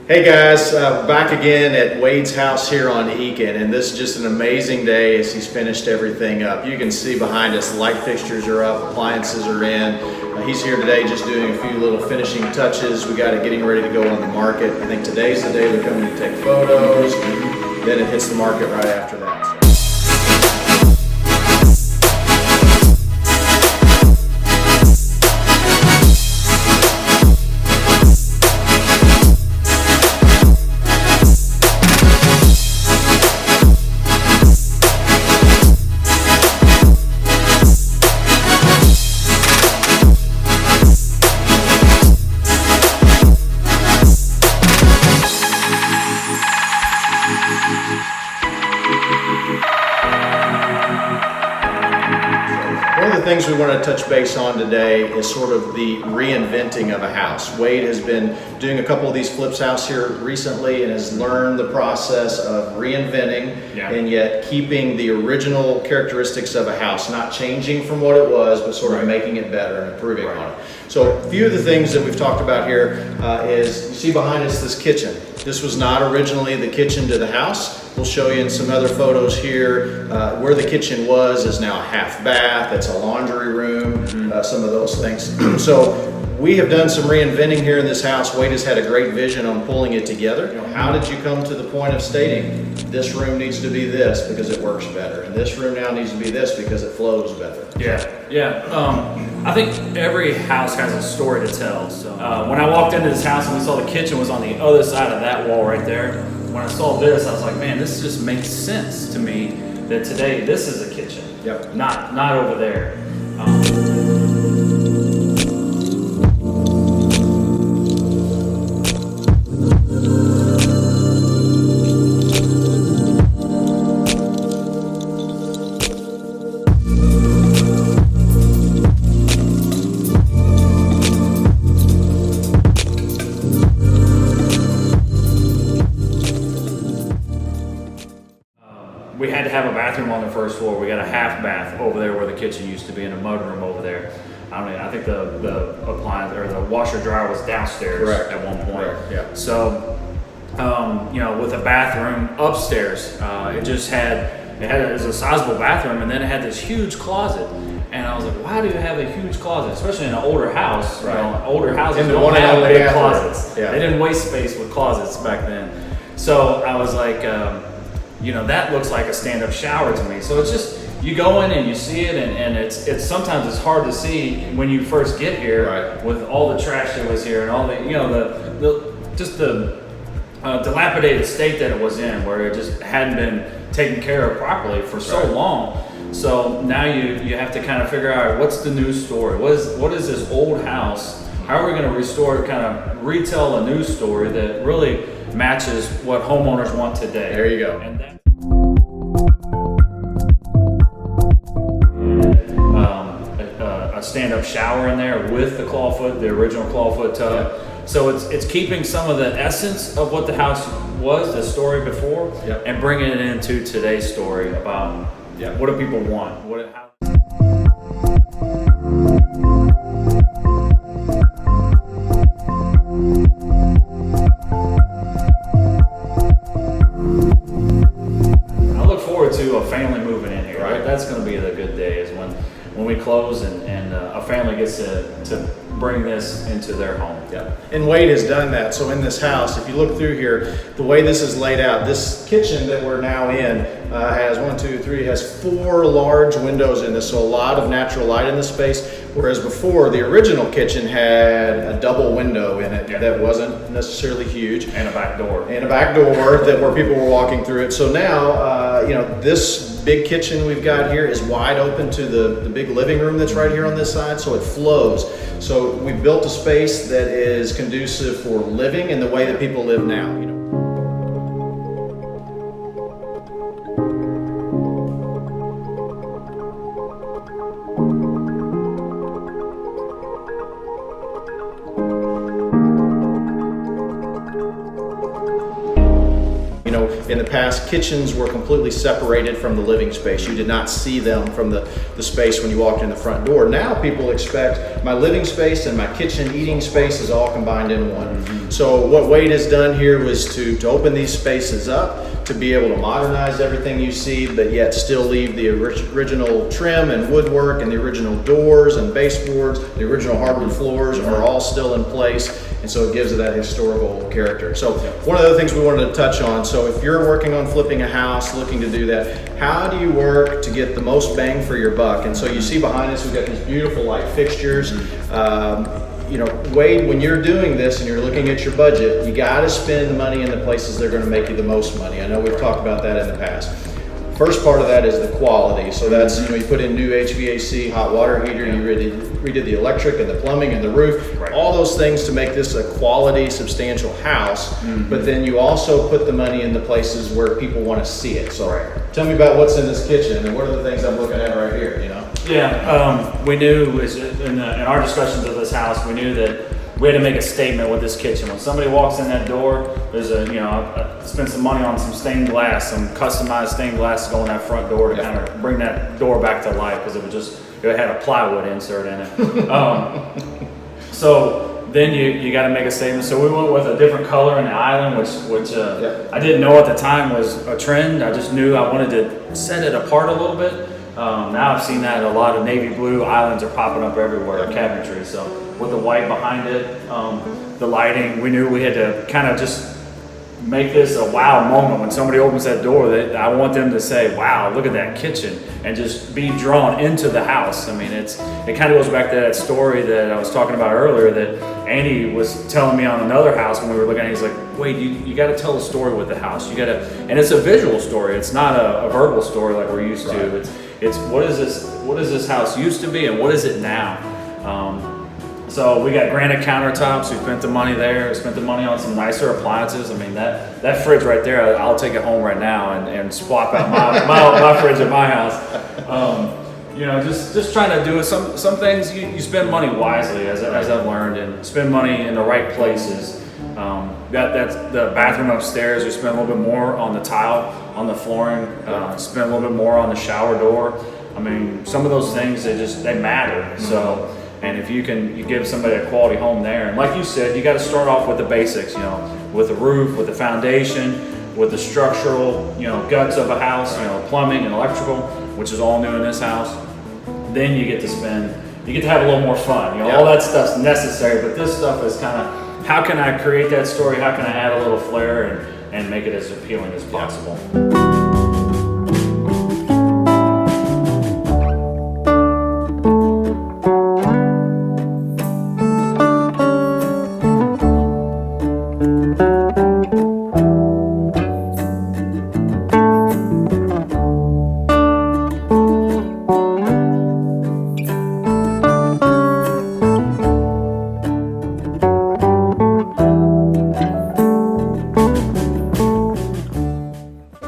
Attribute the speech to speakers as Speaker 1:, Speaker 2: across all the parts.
Speaker 1: Hey guys, back again at Wade's house here on Eakin, and this is just an amazing day as he's finished everything up. You can see behind us, light fixtures are up, appliances are in. He's here today just doing a few little finishing touches. We got it getting ready to go on the market. I think today's the day they're coming to take photos, then it hits the market right after that. One of the things we want to touch base on today is sort of the reinventing of a house. Wade has been doing a couple of these flips house here recently and has learned the process of reinventing and yet keeping the original characteristics of a house, not changing from what it was, but sort of making it better and improving on it. So a few of the things that we've talked about here is, you see behind us this kitchen. This was not originally the kitchen to the house. We'll show you in some other photos here where the kitchen was is now a half bath. It's a laundry room, some of those things. So we have done some reinventing here in this house. Wade has had a great vision on pulling it together. You know, how did you come to the point of stating this room needs to be this because it works better, and this room now needs to be this because it flows better?
Speaker 2: I think every house has a story to tell. So when I walked into this house and we saw the kitchen was on the other side of that wall right there, when I saw this, I was like, man, this just makes sense to me that today this is a kitchen, not over there. We had to have a bathroom on the first floor. We got a half bath over there where the kitchen used to be, and a mudroom over there. I think the appliance or the washer dryer was downstairs at one point. So, with a bathroom upstairs, it was a sizable bathroom, and then it had this huge closet. And I was like, why do you have a huge closet, especially in an older house? You know, older houses don't have big closets. They didn't waste space with closets back then. So I was like, that looks like a stand-up shower to me. So it's just, you go in and you see it, and it's sometimes it's hard to see when you first get here with all the trash that was here and all the dilapidated state that it was in, where it just hadn't been taken care of properly for so long. So now you have to kind of figure out what's the new story. What is this old house? How are we going to restore it, kind of retell a new story that really matches what homeowners want today?
Speaker 1: There you go.
Speaker 2: And a stand-up shower in there with the original clawfoot tub. So it's keeping some of the essence of what the house was, the story before, and bringing it into today's story about what do people want. I look forward to a family moving in here. That's going to be the good day, is when we close and a family gets to bring this into their home.
Speaker 1: And Wade has done that. So in this house, if you look through here, the way this is laid out, this kitchen that we're now in has 4 large windows in this, so a lot of natural light in the space, whereas before the original kitchen had a double window in it that wasn't necessarily huge.
Speaker 2: And a back door.
Speaker 1: And a back door where people were walking through it. So now, this big kitchen we've got here is wide open to the big living room that's right here on this side, so it flows. So we've built a space that is conducive for living in the way that people live now. know, in the past, kitchens were completely separated from the living space. You did not see them from the space when you walked in the front door. Now people expect my living space and my kitchen eating space is all combined in one. So what Wade has done here was to open these spaces up, to be able to modernize everything you see, but yet still leave the original trim and woodwork and the original doors and baseboards, the original hardwood floors are all still in place. And so it gives it that historical character. So one of the other things we wanted to touch on, so if you're working on flipping a house, looking to do that, how do you work to get the most bang for your buck? And so you see behind us, we've got these beautiful light fixtures. You know, Wade, when you're doing this and you're looking at your budget, you got to spend money in the places that are going to make you the most money. I know we've talked about that in the past. First part of that is the quality. So that's, you know, you put in new HVAC, hot water heater, you redid the electric and the plumbing and the roof, all those things to make this a quality, substantial house. But then you also put the money in the places where people want to see it. So tell me about what's in this kitchen and what are the things I'm looking at right here, you know?
Speaker 2: Yeah, we knew in our discussions of this house, we knew that we had to make a statement with this kitchen. When somebody walks in that door, there's I spent some money on some stained glass, some customized stained glass to go in that front door to kind of bring that door back to life, because it had a plywood insert in it. So then you got to make a statement. So we went with a different color in the island, which I didn't know at the time was a trend. I just knew I wanted to set it apart a little bit. Now I've seen that a lot of navy blue islands are popping up everywhere, cabinetry. So with the white behind it, the lighting, we knew we had to kind of just make this a wow moment. When somebody opens that door, that I want them to say, wow, look at that kitchen, and just be drawn into the house. I mean, it kind of goes back to that story that I was talking about earlier that Andy was telling me on another house when we were looking at it. He's like, wait, you got to tell a story with the house. You got to, and it's a visual story. It's not a verbal story like we're used to. It's what is this house used to be and what is it now? So we got granite countertops. We spent the money there. We spent the money on some nicer appliances. I mean, that fridge right there, I'll take it home right now and swap out my fridge at my house. You know, just trying to do it. Some things you spend money wisely, as I've learned, and spend money in the right places. That's the bathroom upstairs. We spend a little bit more on the tile, on the flooring. Spend a little bit more on the shower door. I mean, some of those things they matter. So. And if you give somebody a quality home there, and like you said, you got to start off with the basics, you know, with the roof, with the foundation, with the structural, you know, guts of a house, you know, plumbing and electrical, which is all new in this house. Then you get to have a little more fun. You know, all that stuff's necessary, but this stuff is kind of, how can I create that story? How can I add a little flair and make it as appealing as possible?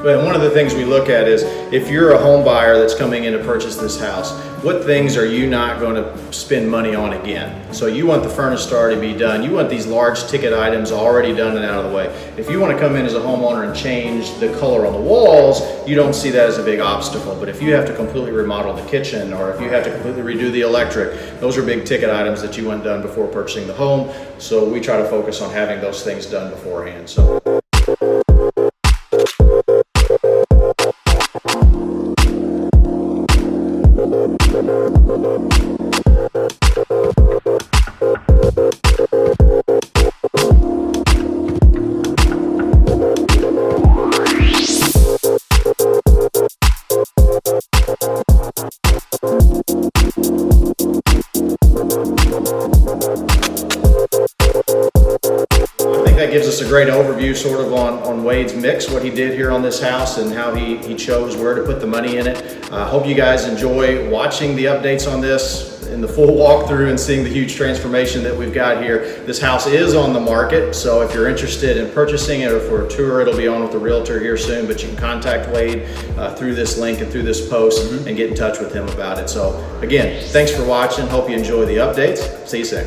Speaker 1: But one of the things we look at is, if you're a home buyer that's coming in to purchase this house, what things are you not going to spend money on again? So you want the furnace to already be done. You want these large ticket items already done and out of the way. If you want to come in as a homeowner and change the color on the walls, you don't see that as a big obstacle. But if you have to completely remodel the kitchen, or if you have to completely redo the electric, those are big ticket items that you want done before purchasing the home. So we try to focus on having those things done beforehand. So. That gives us a great overview sort of on Wade's mix, what he did here on this house and how he chose where to put the money in it. I hope you guys enjoy watching the updates on this in the full walkthrough and seeing the huge transformation that we've got here. This house is on the market, so if you're interested in purchasing it or for a tour, it'll be on with the realtor here soon, but you can contact Wade through this link and through this post and get in touch with him about it. So again, thanks for watching. Hope you enjoy the updates. See you soon.